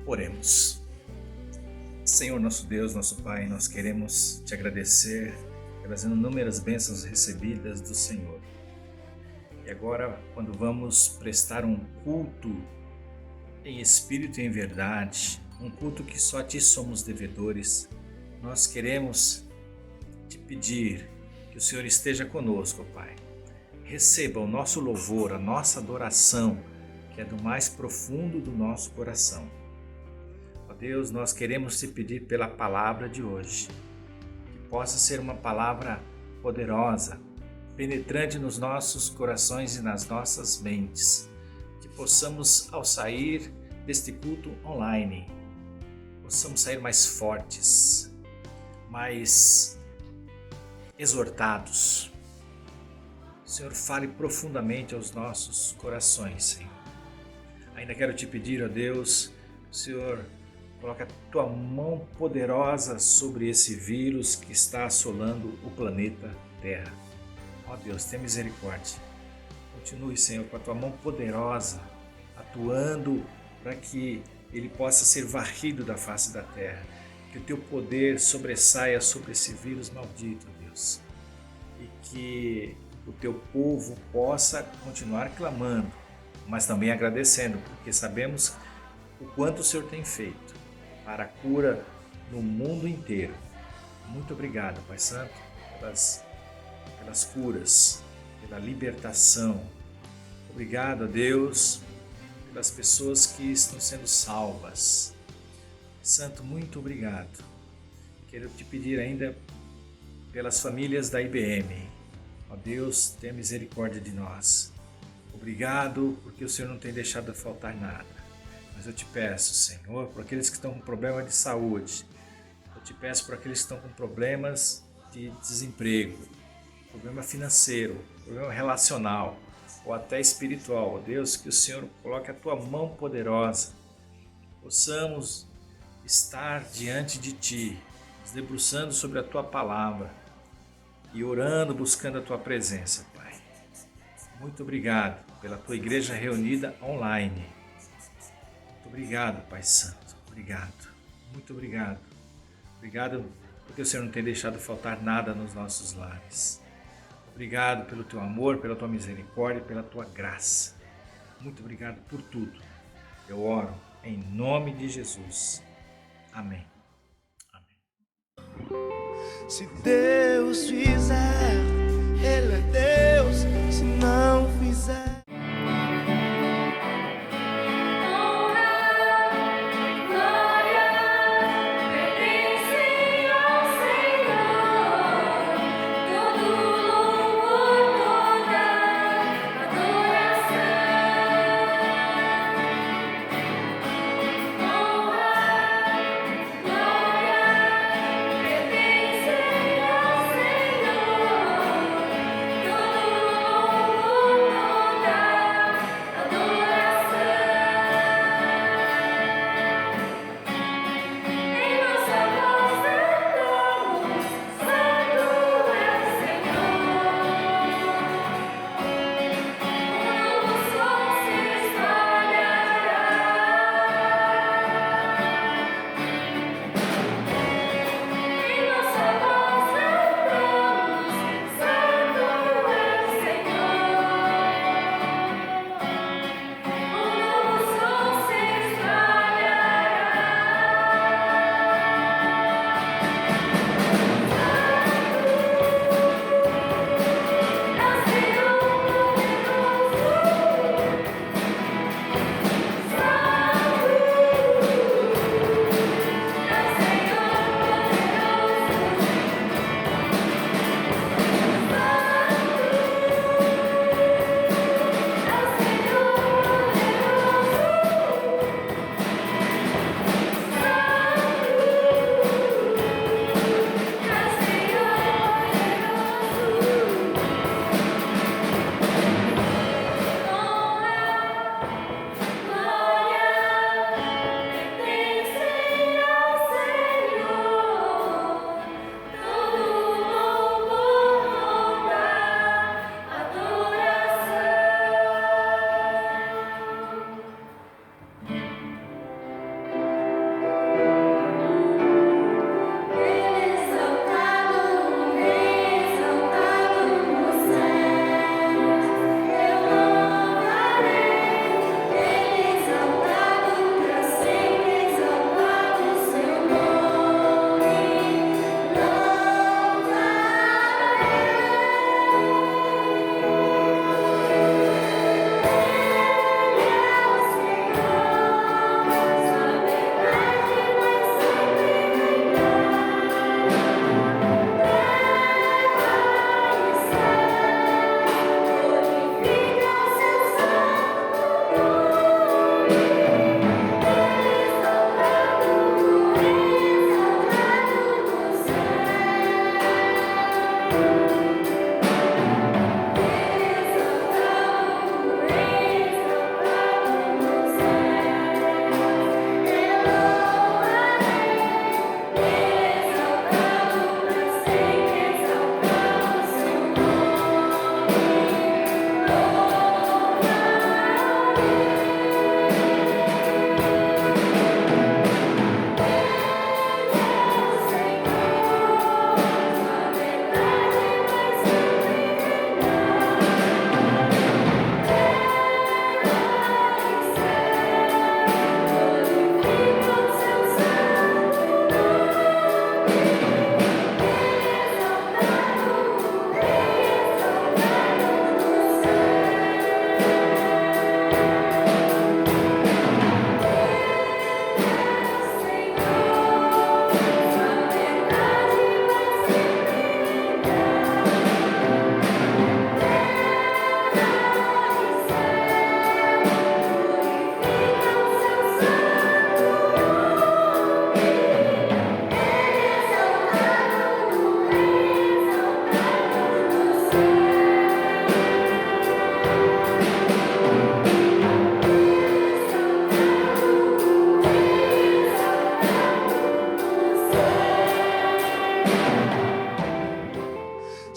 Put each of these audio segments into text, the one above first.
Oremos. Senhor nosso Deus, nosso Pai, nós queremos te agradecer pelas inúmeras bênçãos recebidas do Senhor. E agora, quando vamos prestar um culto em espírito e em verdade, um culto que só a Ti somos devedores, nós queremos te pedir que o Senhor esteja conosco, Pai. Receba o nosso louvor, a nossa adoração, que é do mais profundo do nosso coração. Ó Deus, nós queremos te pedir pela palavra de hoje, que possa ser uma palavra poderosa, penetrante nos nossos corações e nas nossas mentes, que possamos, ao sair deste culto online, possamos sair mais fortes, mais exortados. Senhor, fale profundamente aos nossos corações, Senhor. Ainda quero te pedir, ó Deus, Senhor, coloca a tua mão poderosa sobre esse vírus que está assolando o planeta Terra. Ó Deus, tenha misericórdia. Continue, Senhor, com a tua mão poderosa, atuando para que ele possa ser varrido da face da terra. Que o teu poder sobressaia sobre esse vírus maldito, Deus. E que o teu povo possa continuar clamando, mas também agradecendo, porque sabemos o quanto o Senhor tem feito para a cura no mundo inteiro. Muito obrigado, Pai Santo, pelas curas, pela libertação. Obrigado a Deus pelas pessoas que estão sendo salvas. Santo, muito obrigado. Quero te pedir ainda pelas famílias da IBM. Ó Deus, tenha misericórdia de nós. Obrigado porque o Senhor não tem deixado de faltar nada. Mas eu te peço, Senhor, por aqueles que estão com problema de saúde. Eu te peço por aqueles que estão com problemas de desemprego, problema financeiro, problema relacional ou até espiritual. Ó Deus, que o Senhor coloque a tua mão poderosa. Possamos estar diante de Ti, nos debruçando sobre a Tua palavra e orando, buscando a Tua presença, Pai. Muito obrigado pela Tua igreja reunida online. Muito obrigado, Pai Santo. Obrigado. Muito obrigado. Obrigado porque o Senhor não tem deixado faltar nada nos nossos lares. Obrigado pelo Teu amor, pela Tua misericórdia, pela Tua graça. Muito obrigado por tudo. Eu oro em nome de Jesus. Amém. Amém. Se Deus fizer, Ele é Deus. Se não fizer, Senhor.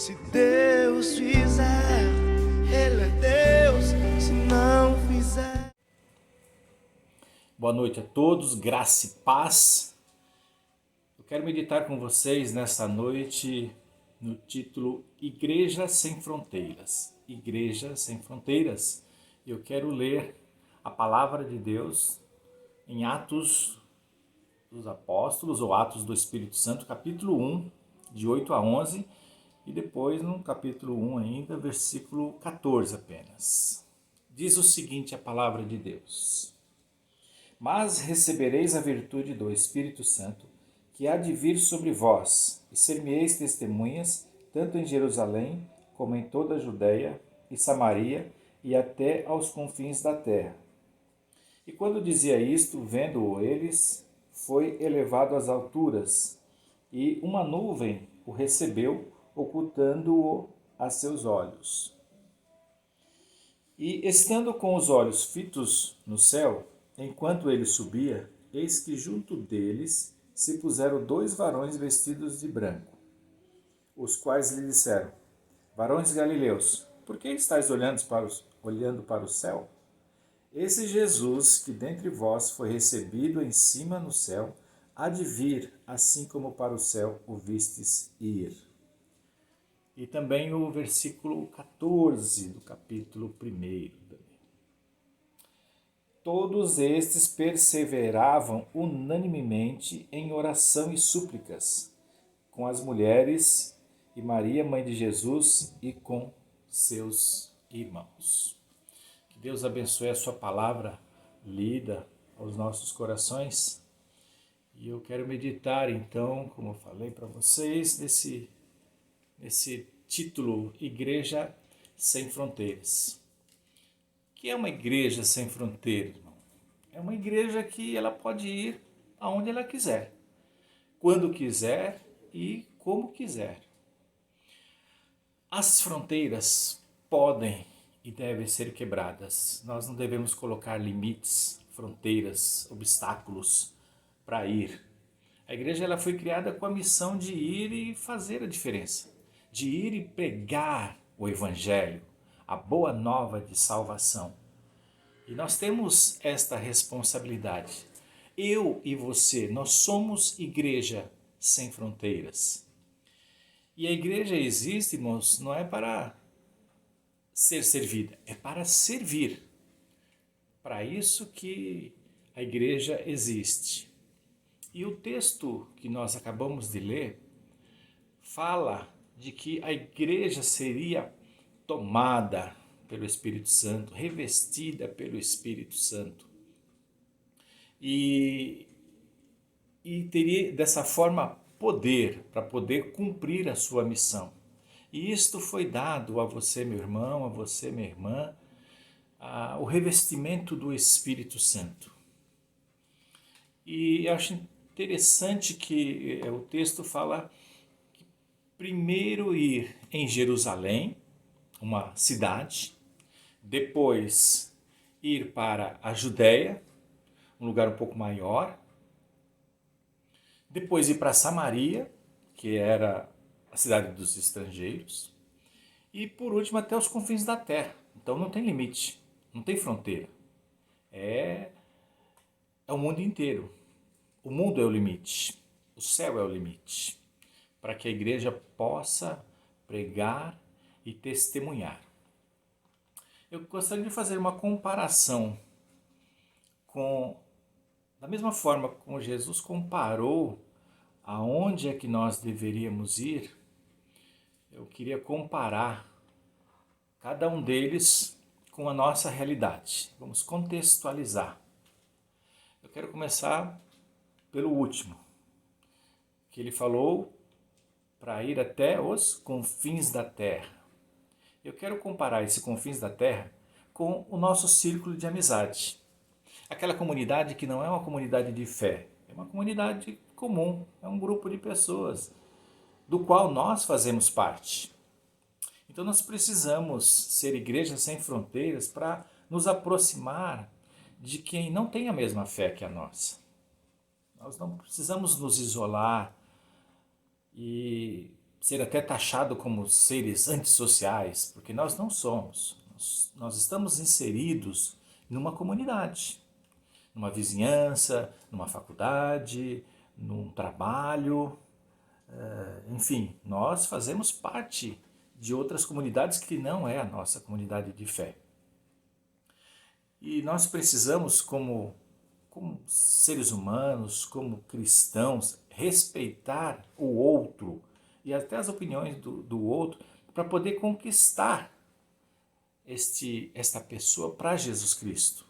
Se Deus fizer, Ele é Deus. Se não fizer. Boa noite a todos, graça e paz. Eu quero meditar com vocês nesta noite no título Igreja Sem Fronteiras. Igreja Sem Fronteiras. Eu quero ler a palavra de Deus em Atos dos Apóstolos ou Atos do Espírito Santo, capítulo 1, de 8 a 11, e depois no capítulo 1 ainda, versículo 14 apenas. Diz o seguinte a palavra de Deus: Mas recebereis a virtude do Espírito Santo, que há de vir sobre vós, e ser-me-eis testemunhas, tanto em Jerusalém, como em toda a Judéia e Samaria, e até aos confins da terra. E quando dizia isto, vendo-o eles, foi elevado às alturas, e uma nuvem o recebeu, ocultando-o a seus olhos. E estando com os olhos fitos no céu, enquanto ele subia, eis que junto deles se puseram 2 varões vestidos de branco, os quais lhe disseram: Varões galileus, por que estáis olhando para o céu? Esse Jesus, que dentre vós foi recebido em cima no céu, há de vir, assim como para o céu o vistes ir. E também o versículo 14 do capítulo 1. Todos estes perseveravam unanimemente em oração e súplicas, com as mulheres e Maria, mãe de Jesus, e com seus irmãos. Que Deus abençoe a sua palavra lida aos nossos corações. E eu quero meditar então, como eu falei para vocês, nesse título Igreja Sem Fronteiras. O que é uma igreja sem fronteiras, irmão? É uma igreja que ela pode ir aonde ela quiser, quando quiser e como quiser. As fronteiras podem e devem ser quebradas. Nós não devemos colocar limites, fronteiras, obstáculos para ir. A igreja ela foi criada com a missão de ir e fazer a diferença, de ir e pregar o evangelho, a boa nova de salvação. E nós temos esta responsabilidade. Eu e você, nós somos igreja sem fronteiras. E a igreja existe, irmãos, não é para ser servida, é para servir. Para isso que a igreja existe. E o texto que nós acabamos de ler fala de que a igreja seria tomada pelo Espírito Santo, revestida pelo Espírito Santo. E teria dessa forma poder para poder cumprir a sua missão. E isto foi dado a você, meu irmão, a você, minha irmã, o revestimento do Espírito Santo. E eu acho interessante que o texto fala que primeiro ir em Jerusalém, uma cidade, depois ir para a Judéia, um lugar um pouco maior, depois ir para Samaria, que era a cidade dos estrangeiros, e por último até os confins da terra. Então não tem limite, não tem fronteira. É o mundo inteiro. O mundo é o limite, o céu é o limite, para que a igreja possa pregar e testemunhar. Eu gostaria de fazer uma comparação da mesma forma como Jesus comparou aonde é que nós deveríamos ir. Eu queria comparar cada um deles com a nossa realidade. Vamos contextualizar. Eu quero começar pelo último, que ele falou para ir até os confins da terra. Eu quero comparar esse confins da terra com o nosso círculo de amizade. Aquela comunidade que não é uma comunidade de fé, é uma comunidade comum, é um grupo de pessoas do qual nós fazemos parte. Então nós precisamos ser igreja sem fronteiras para nos aproximar de quem não tem a mesma fé que a nossa. Nós não precisamos nos isolar e ser até taxado como seres antissociais, porque nós não somos. Nós estamos inseridos numa comunidade, numa vizinhança, numa faculdade, num trabalho, enfim, nós fazemos parte de outras comunidades que não é a nossa comunidade de fé. E nós precisamos, como seres humanos, como cristãos, respeitar o outro e até as opiniões do outro para poder conquistar esta pessoa para Jesus Cristo.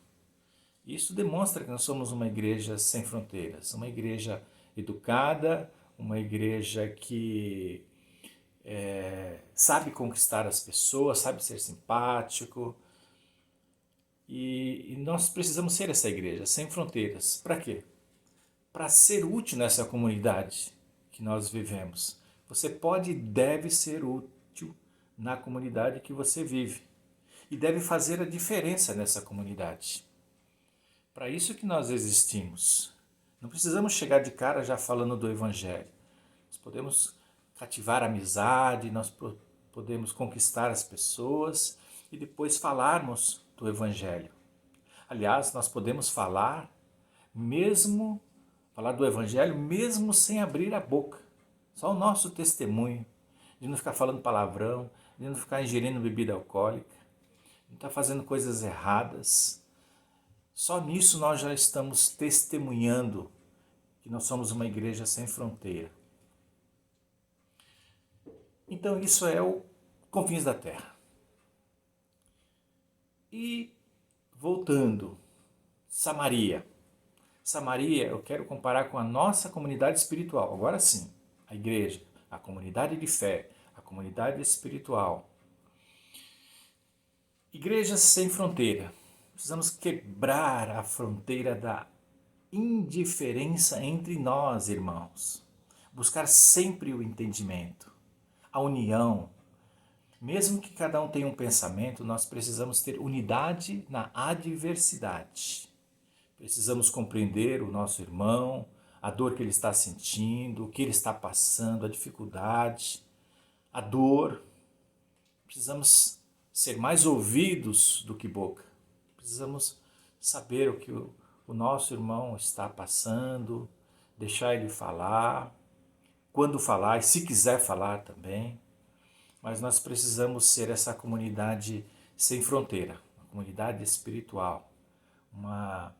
Isso demonstra que nós somos uma igreja sem fronteiras, uma igreja educada, uma igreja que sabe conquistar as pessoas, sabe ser simpático. E nós precisamos ser essa igreja sem fronteiras. Para quê? Para ser útil nessa comunidade que nós vivemos. Você pode e deve ser útil na comunidade que você vive. E deve fazer a diferença nessa comunidade. Para isso que nós existimos. Não precisamos chegar de cara já falando do Evangelho. Nós podemos cativar a amizade, nós podemos conquistar as pessoas e depois falarmos do Evangelho. Aliás, nós podemos falar do Evangelho mesmo sem abrir a boca. Só o nosso testemunho, de não ficar falando palavrão, de não ficar ingerindo bebida alcoólica, de não estar fazendo coisas erradas. Só nisso nós já estamos testemunhando que nós somos uma igreja sem fronteira. Então isso é o Confins da Terra. E voltando, Samaria. Samaria eu quero comparar com a nossa comunidade espiritual. Agora sim, a igreja, a comunidade de fé, a comunidade espiritual. Igrejas sem fronteira. Precisamos quebrar a fronteira da indiferença entre nós, irmãos. Buscar sempre o entendimento, a união. Mesmo que cada um tenha um pensamento, nós precisamos ter unidade na adversidade. Precisamos compreender o nosso irmão, a dor que ele está sentindo, o que ele está passando, a dificuldade, a dor. Precisamos ser mais ouvidos do que boca. Precisamos saber o que o nosso irmão está passando, deixar ele falar, quando falar e se quiser falar também. Mas nós precisamos ser essa comunidade sem fronteira, uma comunidade espiritual, uma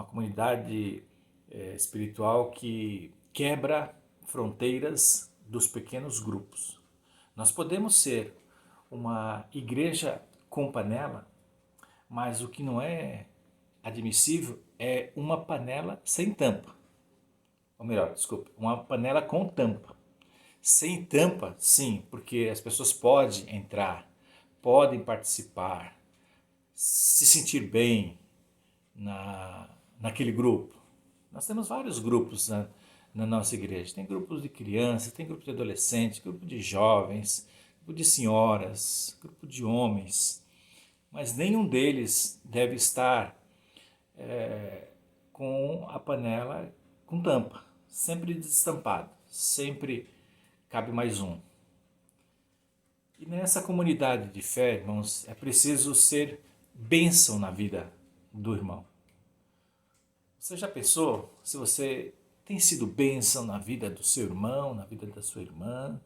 comunidade espiritual que quebra fronteiras dos pequenos grupos. Nós podemos ser uma igreja com panela, mas o que não é admissível é uma panela sem tampa. Ou melhor, desculpe, uma panela com tampa. Sem tampa, sim, porque as pessoas podem entrar, podem participar, se sentir bem naquele grupo. Nós temos vários grupos na nossa igreja. Tem grupos de crianças, tem grupo de adolescentes, grupo de jovens, grupo de senhoras, grupo de homens. Mas nenhum deles deve estar com a panela com tampa, sempre destampado, sempre cabe mais um. E nessa comunidade de fé, irmãos, é preciso ser bênção na vida do irmão. Você já pensou se você tem sido bênção na vida do seu irmão, na vida da sua irmã?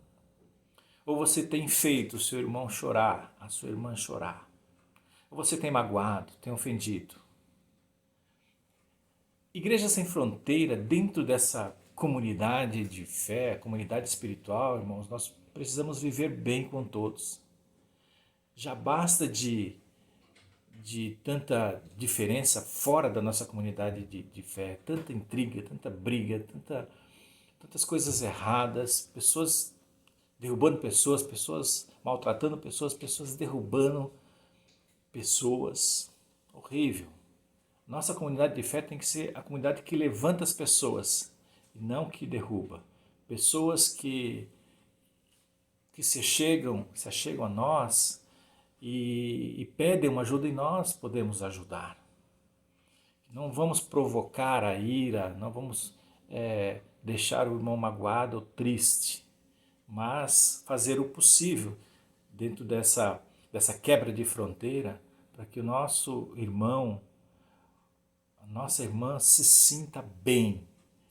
Ou você tem feito o seu irmão chorar, a sua irmã chorar? Ou você tem magoado, tem ofendido? Igreja Sem Fronteira, dentro dessa comunidade de fé, comunidade espiritual, irmãos, nós precisamos viver bem com todos. Já basta de tanta diferença fora da nossa comunidade de fé, tanta intriga, tanta briga, tantas coisas erradas, pessoas derrubando pessoas, pessoas maltratando pessoas, pessoas derrubando pessoas. Horrível. Nossa comunidade de fé tem que ser a comunidade que levanta as pessoas, e não que derruba. Pessoas que se chegam a nós e pedem uma ajuda e nós podemos ajudar. Não vamos provocar a ira, não vamos deixar o irmão magoado ou triste, mas fazer o possível dentro dessa quebra de fronteira para que o nosso irmão, a nossa irmã se sinta bem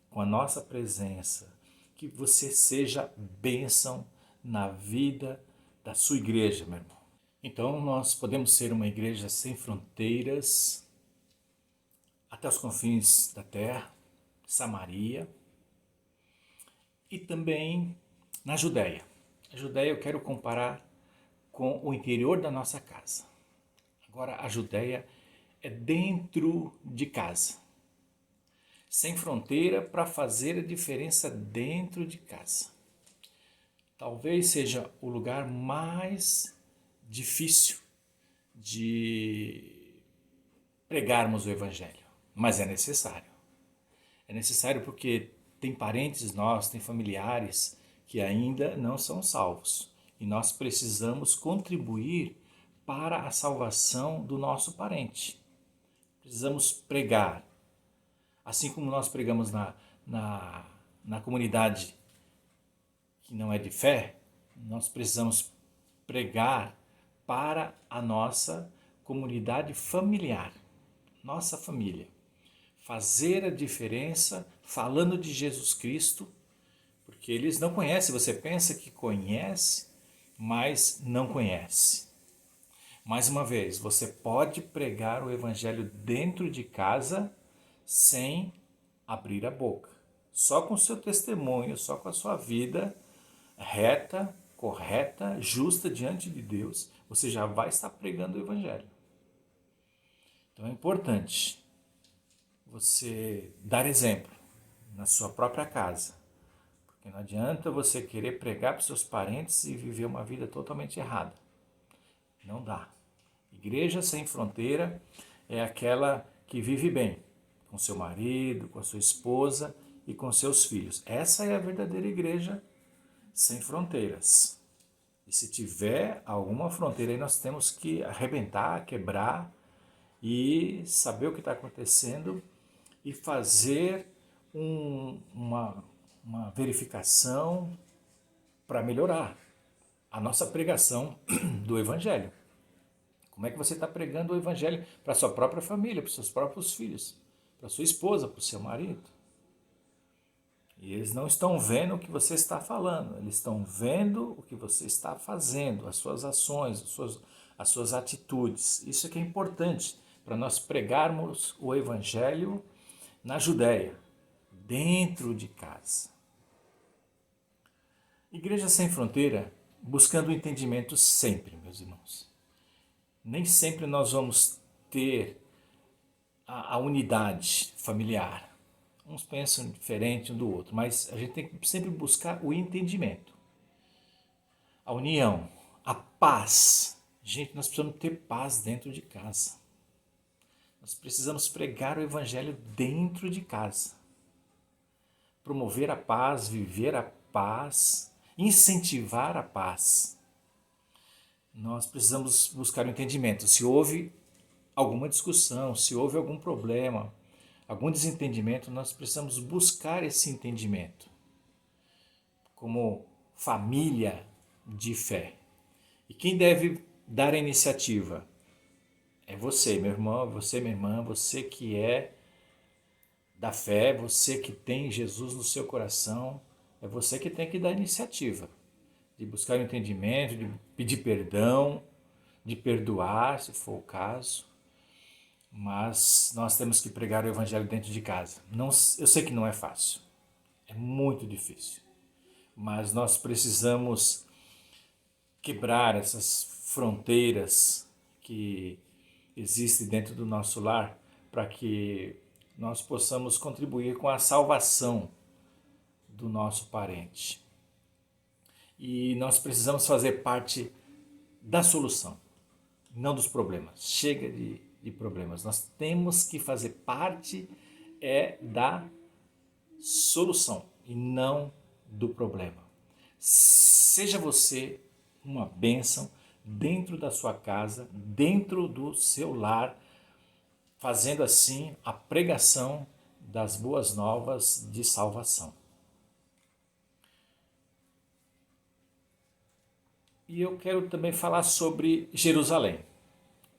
com a nossa presença, que você seja bênção na vida da sua igreja, meu irmão. Então nós podemos ser uma igreja sem fronteiras, até os confins da terra, Samaria, e também na Judéia. A Judéia eu quero comparar com o interior da nossa casa. Agora a Judéia é dentro de casa. Sem fronteira para fazer a diferença dentro de casa. Talvez seja o lugar mais difícil de pregarmos o Evangelho, mas é necessário. É necessário porque tem parentes nossos, tem familiares que ainda não são salvos. E nós precisamos contribuir para a salvação do nosso parente. Precisamos pregar. Assim como nós pregamos na comunidade que não é de fé, nós precisamos pregar para a nossa comunidade familiar, nossa família. Fazer a diferença falando de Jesus Cristo, porque eles não conhecem, você pensa que conhece, mas não conhece. Mais uma vez, você pode pregar o Evangelho dentro de casa sem abrir a boca. Só com o seu testemunho, só com a sua vida reta, correta, justa diante de Deus, você já vai estar pregando o Evangelho. Então é importante você dar exemplo na sua própria casa. Porque não adianta você querer pregar para os seus parentes e viver uma vida totalmente errada. Não dá. Igreja sem fronteira é aquela que vive bem com seu marido, com a sua esposa e com seus filhos. Essa é a verdadeira igreja sem fronteiras. E se tiver alguma fronteira aí, nós temos que arrebentar, quebrar e saber o que está acontecendo e fazer uma verificação para melhorar a nossa pregação do Evangelho. Como é que você está pregando o Evangelho para a sua própria família, para os seus próprios filhos, para a sua esposa, para o seu marido? E eles não estão vendo o que você está falando, eles estão vendo o que você está fazendo, as suas ações, as suas atitudes. Isso é que é importante para nós pregarmos o Evangelho na Judéia, dentro de casa. Igreja sem fronteira, buscando o entendimento sempre, meus irmãos. Nem sempre nós vamos ter a unidade familiar. Uns pensam diferente um do outro, mas a gente tem que sempre buscar o entendimento, a união, a paz. Gente, nós precisamos ter paz dentro de casa. Nós precisamos pregar o Evangelho dentro de casa. Promover a paz, viver a paz, incentivar a paz. Nós precisamos buscar o entendimento. Se houve alguma discussão, se houve algum problema, algum desentendimento, nós precisamos buscar esse entendimento como família de fé. E quem deve dar a iniciativa? É você, meu irmão, você, minha irmã, você que é da fé, você que tem Jesus no seu coração, é você que tem que dar a iniciativa de buscar o entendimento, de pedir perdão, de perdoar, se for o caso. Mas nós temos que pregar o Evangelho dentro de casa. Eu sei que não é fácil, é muito difícil, mas nós precisamos quebrar essas fronteiras que existem dentro do nosso lar para que nós possamos contribuir com a salvação do nosso parente. E nós precisamos fazer parte da solução, não dos problemas. Chega de problemas. Nós temos que fazer parte da solução e não do problema. Seja você uma bênção dentro da sua casa, dentro do seu lar, fazendo assim a pregação das boas novas de salvação. E eu quero também falar sobre Jerusalém.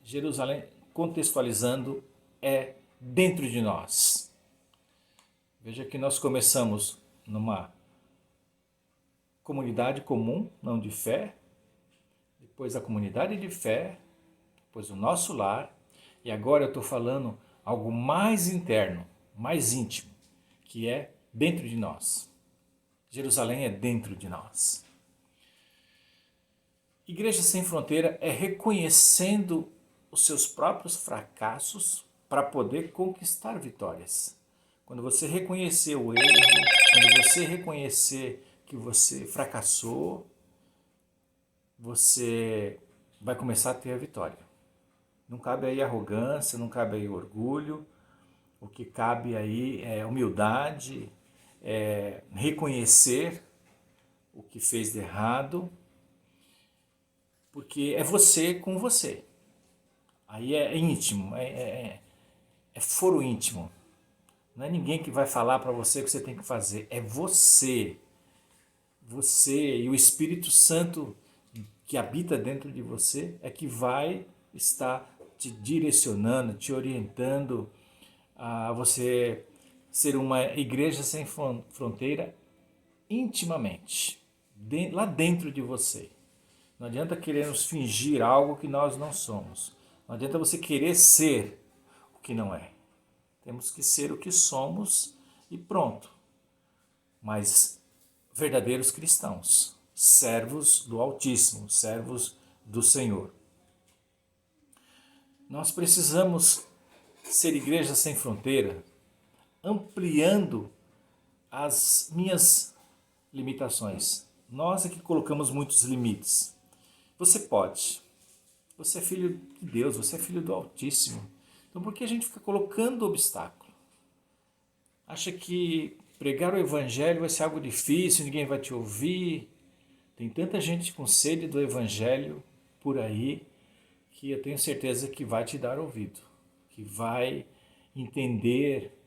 Jerusalém, contextualizando, é dentro de nós. Veja que nós começamos numa comunidade comum, não de fé, depois a comunidade de fé, depois o nosso lar, e agora eu estou falando algo mais interno, mais íntimo, que é dentro de nós. Jerusalém é dentro de nós. Igreja Sem Fronteira é reconhecendo os seus próprios fracassos para poder conquistar vitórias. Quando você reconhecer o erro, quando você reconhecer que você fracassou, você vai começar a ter a vitória. Não cabe aí arrogância, não cabe aí orgulho, o que cabe aí é humildade, é reconhecer o que fez de errado, porque é você com você. Aí é íntimo, é foro íntimo. Não é ninguém que vai falar para você o que você tem que fazer, é você. Você e o Espírito Santo que habita dentro de você é que vai estar te direcionando, te orientando a você ser uma igreja sem fronteira intimamente, lá dentro de você. Não adianta querermos fingir algo que nós não somos. Não adianta você querer ser o que não é. Temos que ser o que somos e pronto. Mas verdadeiros cristãos, servos do Altíssimo, servos do Senhor. Nós precisamos ser igreja sem fronteira, ampliando as minhas limitações. Nós é que colocamos muitos limites. Você pode. Você é filho de Deus, você é filho do Altíssimo. Então por que a gente fica colocando obstáculo? Acha que pregar o Evangelho vai ser algo difícil, ninguém vai te ouvir? Tem tanta gente com sede do Evangelho por aí que eu tenho certeza que vai te dar ouvido, que vai entender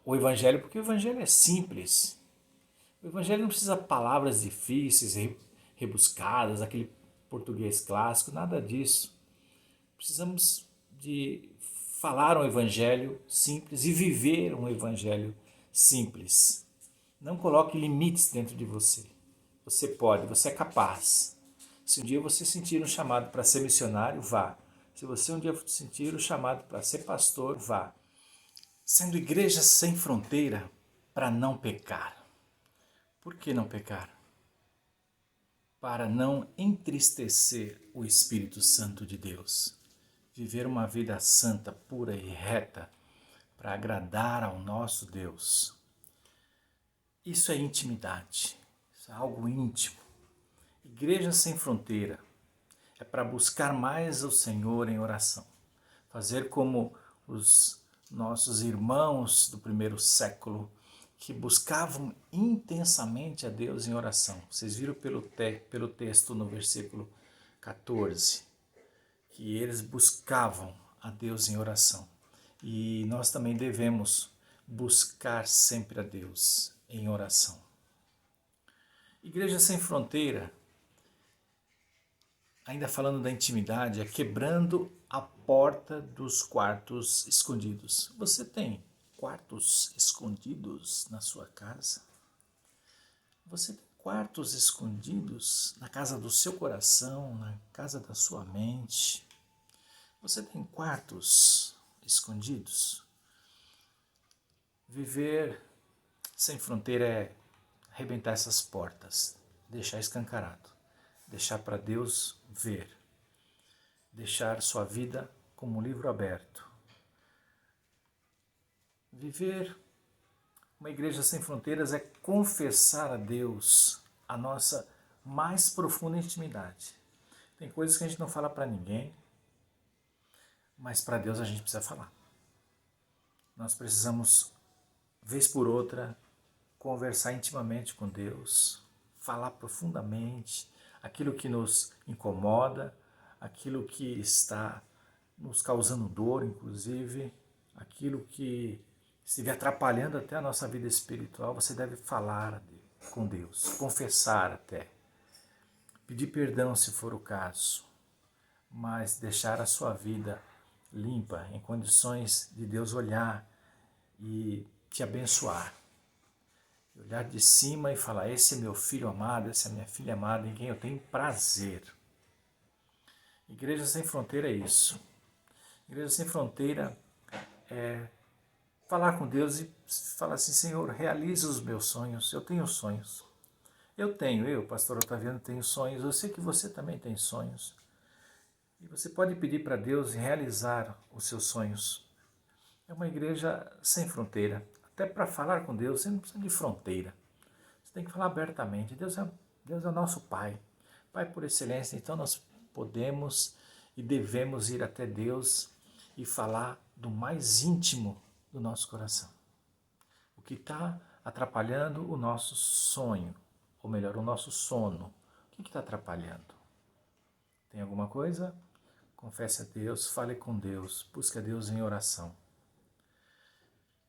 o Evangelho, porque o Evangelho é simples. O Evangelho não precisa de palavras difíceis, rebuscadas, aquele português clássico, nada disso. Precisamos de falar um Evangelho simples e viver um Evangelho simples. Não coloque limites dentro de você. Você pode, você é capaz. Se um dia você sentir um chamado para ser missionário, vá. Se você um dia sentir o chamado para ser pastor, vá. Sendo igreja sem fronteira para não pecar. Por que não pecar? Para não entristecer o Espírito Santo de Deus. Viver uma vida santa, pura e reta para agradar ao nosso Deus. Isso é intimidade, isso é algo íntimo. Igreja sem fronteira é para buscar mais o Senhor em oração. Fazer como os nossos irmãos do primeiro século que buscavam intensamente a Deus em oração. Vocês viram pelo texto no versículo 14, que eles buscavam a Deus em oração. E nós também devemos buscar sempre a Deus em oração. Igreja sem fronteira, ainda falando da intimidade, é quebrando a porta dos quartos escondidos. Você tem quartos escondidos na sua casa? Você tem quartos escondidos na casa do seu coração, na casa da sua mente? Você tem quartos escondidos? Viver sem fronteira é arrebentar essas portas, deixar escancarado, deixar para Deus ver, deixar sua vida como um livro aberto. Viver uma igreja sem fronteiras é confessar a Deus a nossa mais profunda intimidade. Tem coisas que a gente não fala para ninguém, mas para Deus a gente precisa falar. Nós precisamos, vez por outra, conversar intimamente com Deus, falar profundamente aquilo que nos incomoda, aquilo que está nos causando dor, inclusive, aquilo que estiver atrapalhando até a nossa vida espiritual. Você deve falar com Deus, confessar até, pedir perdão se for o caso, mas deixar a sua vida limpa, em condições de Deus olhar e te abençoar. Olhar de cima e falar, esse é meu filho amado, essa é minha filha amada, em quem eu tenho prazer. Igreja Sem Fronteira é isso. Igreja Sem Fronteira é falar com Deus e falar assim, Senhor, realiza os meus sonhos, eu tenho sonhos. Eu, pastor Otaviano, tenho sonhos, eu sei que você também tem sonhos. E você pode pedir para Deus realizar os seus sonhos. É uma igreja sem fronteira. Até para falar com Deus, você não precisa de fronteira. Você tem que falar abertamente. Deus é o nosso Pai. Pai por excelência. Então nós podemos e devemos ir até Deus e falar do mais íntimo do nosso coração. O que está atrapalhando o nosso sonho, ou melhor, o nosso sono. O que está atrapalhando? Tem alguma coisa? Confesse a Deus, fale com Deus, busque a Deus em oração.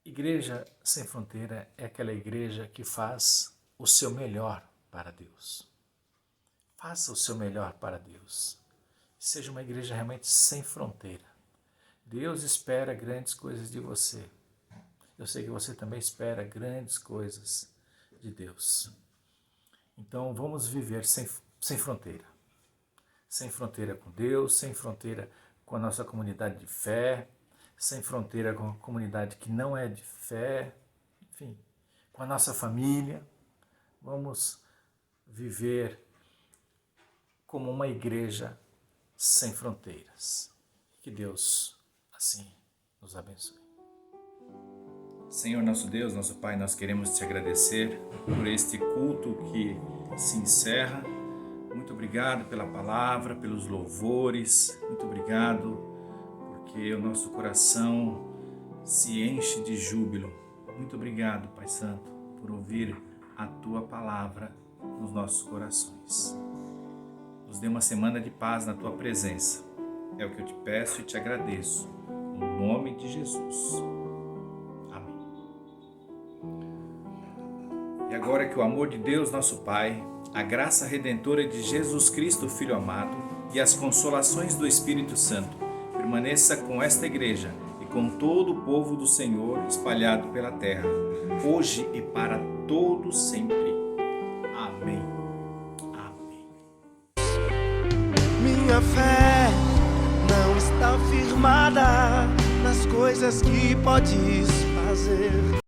Igreja Sem Fronteira é aquela igreja que faz o seu melhor para Deus. Faça o seu melhor para Deus. Seja uma igreja realmente sem fronteira. Deus espera grandes coisas de você. Eu sei que você também espera grandes coisas de Deus. Então vamos viver sem fronteira. Sem fronteira com Deus, sem fronteira com a nossa comunidade de fé, sem fronteira com a comunidade que não é de fé, enfim, com a nossa família. Vamos viver como uma igreja sem fronteiras. Que Deus assim nos abençoe. Senhor nosso Deus, nosso Pai, nós queremos te agradecer por este culto que se encerra. Muito obrigado pela palavra, pelos louvores. Muito obrigado porque o nosso coração se enche de júbilo. Muito obrigado, Pai Santo, por ouvir a Tua palavra nos nossos corações. Nos dê uma semana de paz na Tua presença. É o que eu te peço e te agradeço. No nome de Jesus. E agora que o amor de Deus, nosso Pai, a graça redentora de Jesus Cristo, Filho amado, e as consolações do Espírito Santo permaneça com esta igreja e com todo o povo do Senhor espalhado pela terra, hoje e para todo sempre. Amém. Amém. Minha fé não está firmada nas coisas que podes fazer.